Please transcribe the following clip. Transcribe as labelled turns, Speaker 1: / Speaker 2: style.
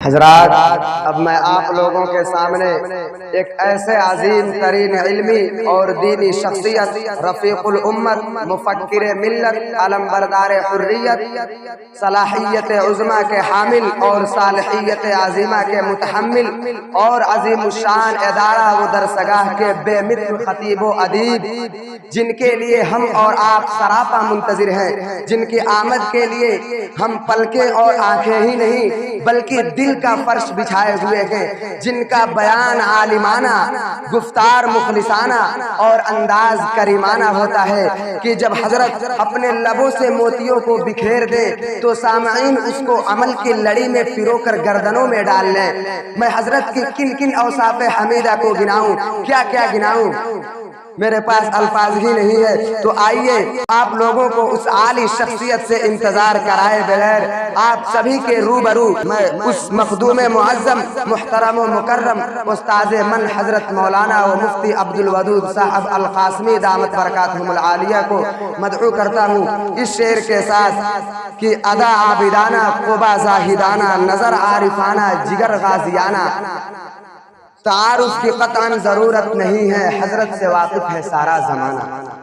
Speaker 1: حضرات، اب میں آپ لوگوں کے سامنے ایک ایسے عظیم ترین علمی اور دینی شخصیت، رفیق الامت، مفکر ملت، علم بردار حریت، صلاحیت عظمیٰ کے حامل اور صالحیت عظیمہ کے متحمل اور عظیم الشان ادارہ و درسگاہ کے بے مثل خطیب و ادیب، جن کے لیے ہم اور آپ سراپا منتظر ہیں، جن کی آمد کے لیے ہم پلکیں اور آنکھیں ہی نہیں بلکہ دل کا فرش بچھائے ہوئے ہیں، جن کا بیان عالمانہ، گفتار مخلصانہ اور انداز کریمانہ ہوتا ہے کہ جب حضرت اپنے لبوں سے موتیوں کو بکھیر دیں تو سامعین اس کو عمل کی لڑی میں پرو کر گردنوں میں ڈال لیں۔ میں حضرت کی کن کن اوصاف حمیدہ کو گناؤں، کیا کیا گناؤں، میرے پاس الفاظ ہی نہیں ہے۔ تو آئیے آپ لوگوں کو اس عالی شخصیت سے انتظار کرائے بغیر آپ سبھی کے روبرو میں اس مخدوم معظم، محترم و مکرم، استاد من حضرت مولانا و مفتی عبدالودود صاحب القاسمی دامت برکاتہم العالیہ کو مدعو کرتا ہوں اس شعر کے ساتھ کہ ادا عابدانہ، قبا زاہدانہ، نظر عارفانہ، جگر غازیانہ، تعارف کی قطعاً ضرورت نہیں ہے، حضرت سے واقف ہے سارا زمانہ۔